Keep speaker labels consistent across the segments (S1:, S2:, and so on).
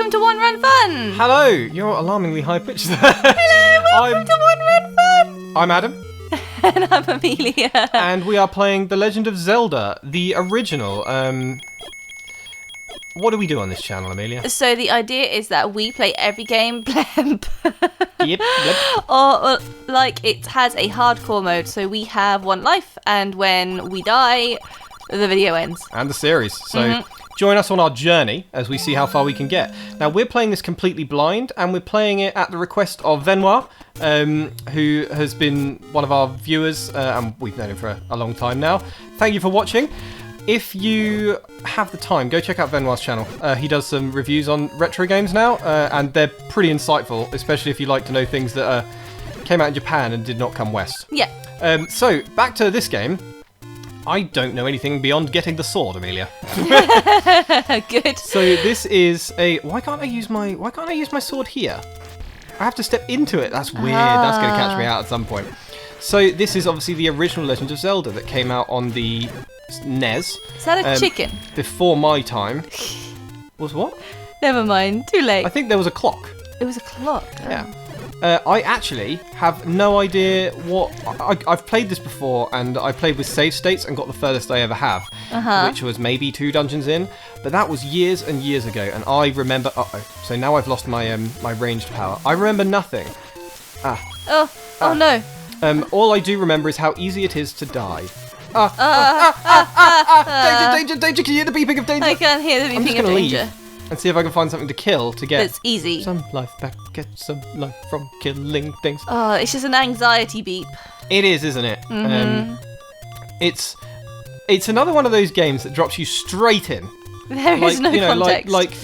S1: welcome to One Run Fun!
S2: Hello! You're alarmingly high pitched there.
S1: Hello, welcome to One Run Fun!
S2: I'm Adam.
S1: And I'm Amelia.
S2: And we are playing The Legend of Zelda, the original. What do we do on this channel, Amelia?
S1: So the idea is that we play every game,
S2: Yep.
S1: or like it has a hardcore mode, so we have one life, and when we die, the video ends.
S2: And the series. So join us on our journey as we see how far we can get. Now, we're playing this completely blind, and we're playing it at the request of Benoit, who has been one of our viewers, and we've known him for a long time now. Thank you for watching. If you have the time, go check out Benoit's channel. He does some reviews on retro games now, and they're pretty insightful, especially if you like to know things that came out in Japan and did not come west.
S1: Yeah.
S2: So, back to this game. I don't know anything beyond getting the sword, Amelia.
S1: Good.
S2: So this is a... Why can't I use my sword here? I have to step into it. That's weird. That's going to catch me out at some point. So this is obviously the original Legend of Zelda that came out on the NES.
S1: Is that a chicken?
S2: Before my time. Was what?
S1: Never mind. Too late.
S2: I think there was a clock.
S1: It was a clock.
S2: Yeah. I actually have no idea what... I've played this before, and I played with save states and got the furthest I ever have, which was maybe 2 dungeons in, but that was years and years ago, and I remember... So now I've lost my my ranged power. I remember nothing.
S1: Oh no.
S2: All I do remember is how easy it is to die. Danger, danger, can you hear the beeping of danger?
S1: I can't hear the beeping of danger.
S2: Leave and see if I can find something to kill to get
S1: It's easy.
S2: some life back, get some life from killing things.
S1: Oh, it's just an anxiety beep.
S2: It is, isn't it? It's another one of those games that drops you straight in.
S1: There is no context.
S2: Like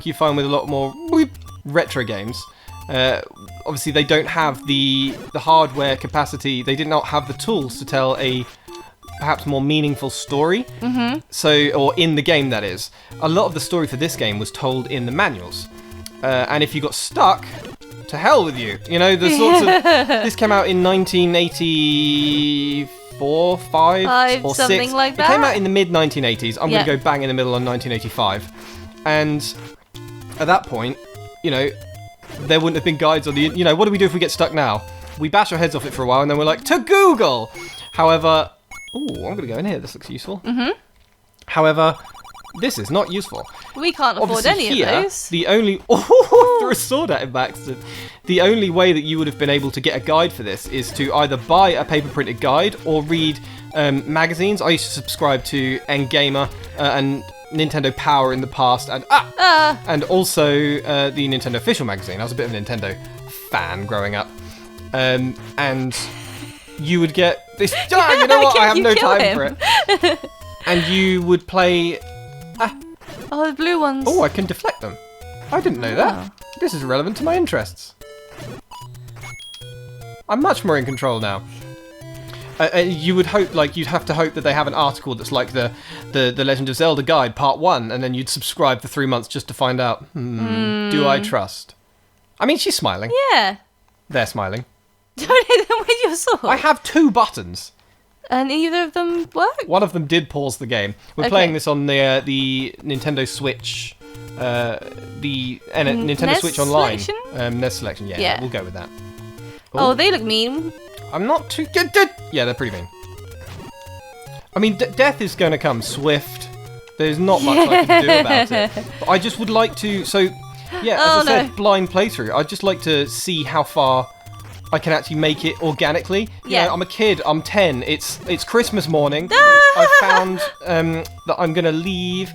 S2: you find with a lot more retro games. Obviously, they don't have the hardware capacity. They did not have the tools to tell a perhaps more meaningful story. So, or in the game, that is. A lot of the story for this game was told in the manuals. And if you got stuck, to hell with you. You know, the sorts of... This came out in 1984, 5 or 6.
S1: Something like that.
S2: It came out in the mid-1980s. I'm going to go bang in the middle on 1985. And at that point, you know, there wouldn't have been guides on the... You know, what do we do if we get stuck now? We bash our heads off it for a while, and then we're like, to Google! However... Oh, I'm going to go in here. This looks useful. However, this is not useful.
S1: We can't afford any of those.
S2: The only... Oh, threw a sword at him, Baxter. The only way that you would have been able to get a guide for this is to either buy a paper-printed guide or read magazines. I used to subscribe to N-Gamer and Nintendo Power in the past, and also the Nintendo Official magazine. I was a bit of a Nintendo fan growing up. And you would get this... you know what? I have no time for it. And you would play...
S1: Oh, the blue ones.
S2: Oh, I can deflect them. I didn't know that. This is relevant to my interests. I'm much more in control now. You would hope, like, you'd have to hope that they have an article that's like the Legend of Zelda Guide, Part 1, and then you'd subscribe for 3 months just to find out, do I trust? I mean, she's smiling.
S1: Yeah.
S2: They're smiling.
S1: Don't hit them with your sword.
S2: I have 2 buttons.
S1: And either of them work?
S2: One of them did pause the game. We're playing this on the Nintendo Switch, Nintendo
S1: NES
S2: Switch Online.
S1: Selection?
S2: NES Selection, yeah, we'll go with that.
S1: Oh, they look mean.
S2: I'm not too good. Yeah, they're pretty mean. I mean, death is going to come swift. There's not much I can do about it. But I just would like to... So, yeah, as I said, blind playthrough. I'd just like to see how far I can actually make it organically. You know, I'm a kid. I'm 10. It's Christmas morning. I found that I'm going to leave.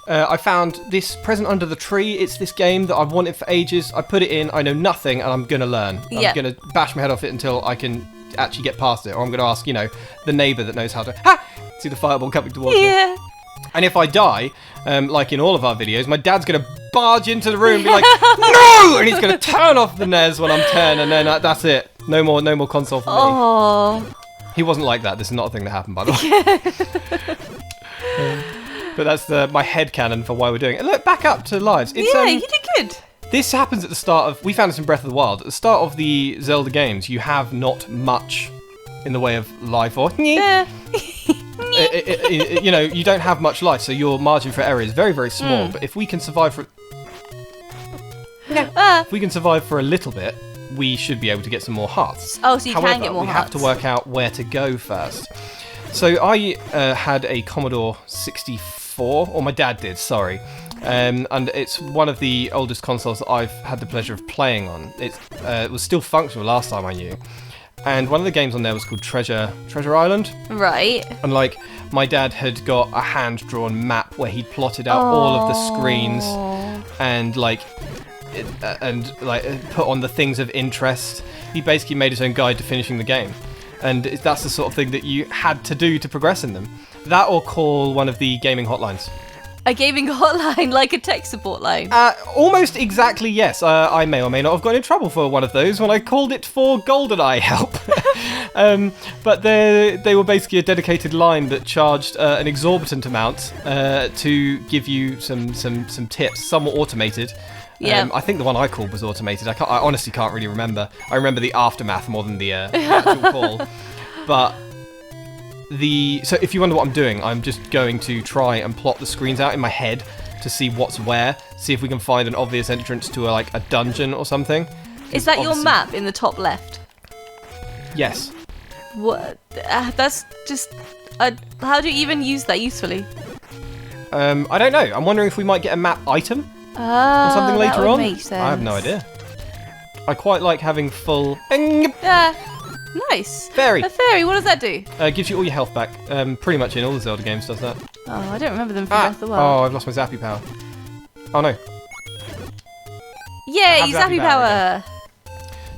S2: I found this present under the tree. It's this game that I've wanted for ages. I put it in. I know nothing, and I'm going to learn. I'm going to bash my head off it until I can actually get past it. Or I'm going to ask, you know, the neighbour that knows how to... See the fireball coming towards me. And if I die, like in all of our videos, my dad's going to barge into the room and be like, no! And he's going to turn off the NES when I'm 10, and then that's it. No more console for me.
S1: Oh.
S2: He wasn't like that. This is not a thing that happened, by the way. But that's my headcanon for why we're doing it. Look, back up to lives. It's,
S1: you did good.
S2: This happens at the start of... We found this in Breath of the Wild. At the start of the Zelda games, you have not much in the way of life or... you know, you don't have much life, so your margin for error is very, very small. But if we can survive for... If we can survive for a little bit, we should be able to get some more hearts.
S1: Oh, so you
S2: However,
S1: can get more
S2: we
S1: hearts.
S2: have to work out where to go first. So I had a Commodore 64, or my dad did, sorry. And it's one of the oldest consoles that I've had the pleasure of playing on. It was still functional last time I knew. And one of the games on there was called Treasure Island.
S1: Right.
S2: And like, my dad had got a hand-drawn map where he'd plotted out all of the screens and put on the things of interest. He basically made his own guide to finishing the game. And that's the sort of thing that you had to do to progress in them. That or call one of the gaming hotlines.
S1: A gaming hotline, like a tech support line.
S2: Almost exactly, yes. I may or may not have got in trouble for one of those when I called it for GoldenEye help. But they were basically a dedicated line that charged an exorbitant amount to give you some tips. Some were automated.
S1: Yeah.
S2: I think the one I called was automated. I honestly can't really remember. I remember the aftermath more than the actual call. But so if you wonder what I'm doing, I'm just going to try and plot the screens out in my head to see what's where. See if we can find an obvious entrance to a dungeon or something.
S1: Is that your map in the top left?
S2: Yes.
S1: What? That's just. How do you even use that usefully?
S2: I don't know. I'm wondering if we might get a map item. Or something later on.
S1: Make sense.
S2: I have no idea. I quite like having full.
S1: Nice.
S2: Fairy.
S1: A fairy. What does that do?
S2: Gives you all your health back. Pretty much in all the Zelda games does that.
S1: Oh, I don't remember them from Breath of the Wild.
S2: Oh, I've lost my zappy power. Oh no.
S1: Yay, zappy power.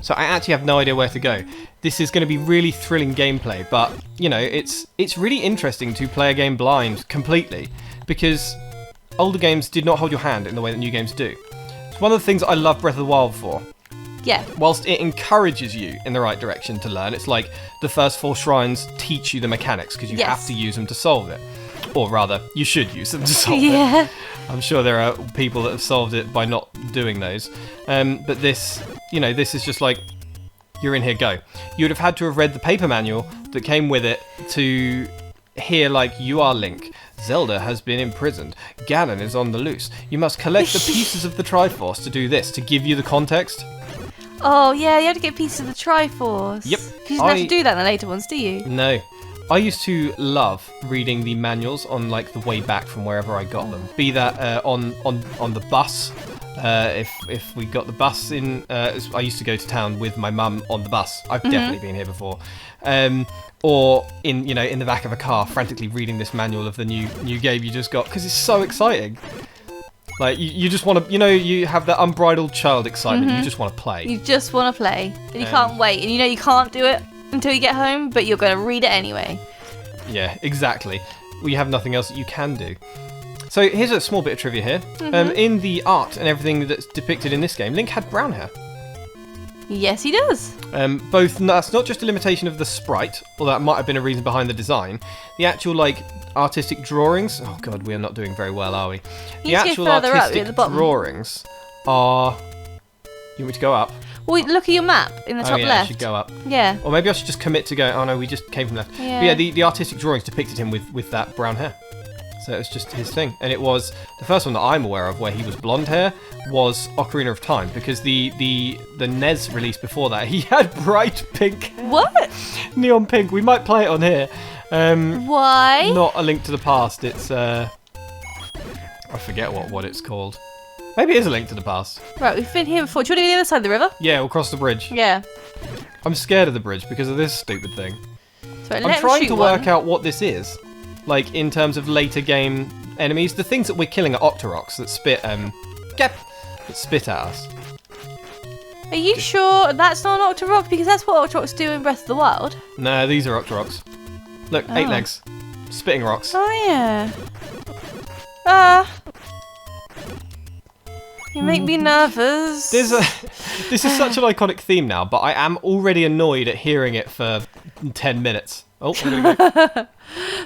S2: So I actually have no idea where to go. This is going to be really thrilling gameplay, but you know, it's really interesting to play a game blind completely because older games did not hold your hand in the way that new games do. It's one of the things I love Breath of the Wild for.
S1: Yeah.
S2: Whilst it encourages you in the right direction to learn, it's like the first 4 shrines teach you the mechanics because you have to use them to solve it. Or rather, you should use them to solve it. I'm sure there are people that have solved it by not doing those. But this is just like, you're in here, go. You would have had to have read the paper manual that came with it to hear, like, you are Link. Zelda has been imprisoned. Ganon is on the loose. You must collect the pieces of the Triforce to do this, to give you the context.
S1: Oh, yeah, you had to get pieces of the Triforce.
S2: Yep.
S1: You didn't have to do that in the later ones, do you?
S2: No. I used to love reading the manuals on, like, the way back from wherever I got them. Be that on the bus. If we got the bus in... I used to go to town with my mum on the bus. I've definitely been here before. Or in the back of a car, frantically reading this manual of the new game you just got, because it's so exciting. Like, you just want to, you have that unbridled child excitement. You just want to play.
S1: You just want to play, and you can't wait. And you can't do it until you get home, but you're going to read it anyway.
S2: Yeah, exactly. We have nothing else that you can do. So here's a small bit of trivia here. In the art and everything that's depicted in this game, Link had brown hair.
S1: Yes, he does.
S2: That's not just a limitation of the sprite, although that might have been a reason behind the design. The actual, artistic drawings... Oh, God, we are not doing very well, are we? The actual artistic drawings are... You want me to go up?
S1: Well, look at your map in the top
S2: left.
S1: left.
S2: I should go up.
S1: Yeah.
S2: Or maybe I should just commit to going... Oh, no, we just came from left.
S1: Yeah.
S2: But yeah, the artistic drawings depicted him with that brown hair. So it was just his thing. And it was... The first one that I'm aware of where he was blonde hair was Ocarina of Time, because the NES release before that, he had bright pink hair.
S1: What?
S2: Neon pink. We might play it on here.
S1: Why?
S2: Not A Link to the Past. It's... I forget what it's called. Maybe it is A Link to the Past.
S1: Right, we've been here before. Do you want to go to the other side of the river?
S2: Yeah, we'll cross the bridge.
S1: Yeah.
S2: I'm scared of the bridge because of this stupid thing.
S1: So
S2: I'm trying to work out what this is. Like, in terms of later game enemies. The things that we're killing are Octoroks that spit at us.
S1: Are you sure that's not an Octorok? Because that's what Octoroks do in Breath of the Wild.
S2: No, these are Octoroks. Look, 8 legs. Spitting rocks.
S1: Oh, yeah. You make me nervous.
S2: This is such an iconic theme now, but I am already annoyed at hearing it for 10 minutes. Oh, we're gonna go.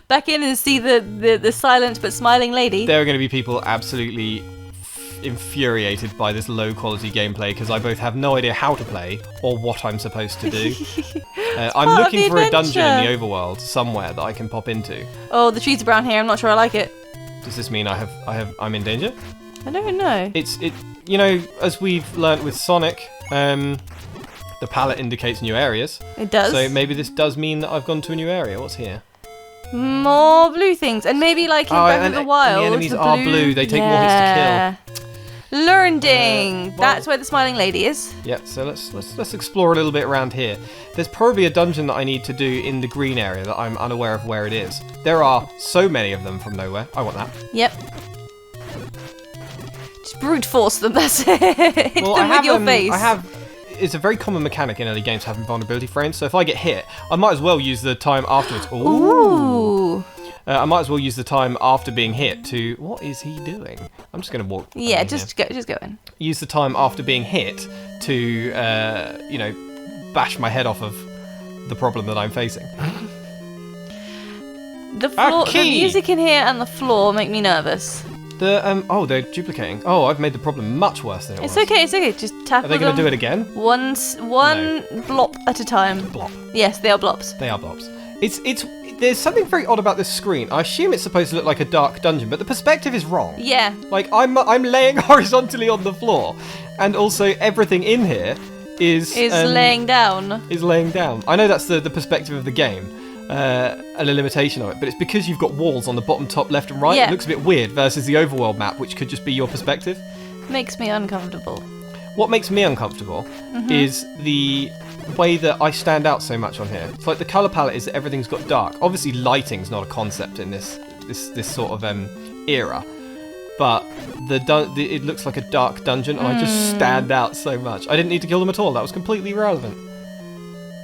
S1: Back in and see the silent but smiling lady.
S2: There are going to be people absolutely infuriated by this low quality gameplay because I both have no idea how to play or what I'm supposed to do. I'm looking for a dungeon in the overworld somewhere that I can pop into.
S1: Oh, the trees are brown here. I'm not sure I like it.
S2: Does this mean I'm in danger?
S1: I don't know.
S2: You know, as we've learnt with Sonic, the palette indicates new areas.
S1: It does.
S2: So maybe this does mean that I've gone to a new area. What's here?
S1: More blue things, and maybe like in Breath of the Wild,
S2: the enemies are blue. They take more hits to kill.
S1: Learning.
S2: Well,
S1: That's where the smiling lady is.
S2: Yeah. So let's explore a little bit around here. There's probably a dungeon that I need to do in the green area that I'm unaware of where it is. There are so many of them from nowhere. I want that.
S1: Yep. Just brute force them. That's it. Hit them with your face.
S2: It's a very common mechanic in early games having vulnerability frames. So if I get hit, I might as well use the time afterwards.
S1: Ooh.
S2: I might as well use the time after being hit to... What is he doing? I'm just going to walk...
S1: Yeah, just go in.
S2: Use the time after being hit to, you know, bash my head off of the problem that I'm facing.
S1: The music in here and the floor make me nervous.
S2: They're duplicating. Oh, I've made the problem much worse than it was.
S1: It's okay. Just tackle them.
S2: Are they going to do it again?
S1: One blop at a time.
S2: Blop.
S1: Yes, they are blops.
S2: They are blops. There's something very odd about this screen. I assume it's supposed to look like a dark dungeon, but the perspective is wrong.
S1: Yeah.
S2: Like, I'm laying horizontally on the floor, and also everything in here is
S1: laying down.
S2: Is laying down. I know that's the perspective of the game, and a limitation of it, but it's because you've got walls on the bottom, top, left, and right.
S1: Yeah.
S2: It looks a bit weird versus the overworld map, which could just be your perspective.
S1: Makes me uncomfortable.
S2: What makes me uncomfortable is the way that I stand out so much on here. It's like the colour palette is that everything's got dark. Obviously, lighting's not a concept in this sort of era, but it looks like a dark dungeon, and I just stand out so much. I didn't need to kill them at all. That was completely irrelevant.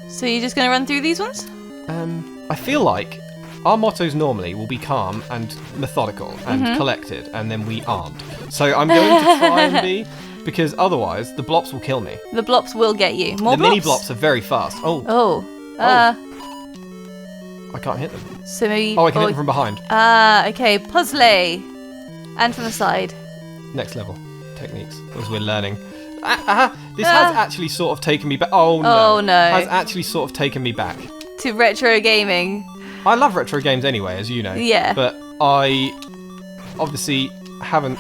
S1: So you're just going to run through these ones?
S2: I feel like our mottos normally will be calm and methodical and collected, and then we aren't. So I'm going to try and be... Because otherwise, the blops will kill me.
S1: The blops will get you. More
S2: the
S1: blops?
S2: mini blops are very fast. I can't hit them.
S1: So maybe...
S2: I can hit them from behind.
S1: Okay. Puzzle. And from the side.
S2: Next level. Techniques. As we're learning. This has actually sort of taken me back. Oh no. Has actually sort of taken me back.
S1: To retro gaming.
S2: I love retro games anyway, as you know.
S1: Yeah.
S2: But I obviously haven't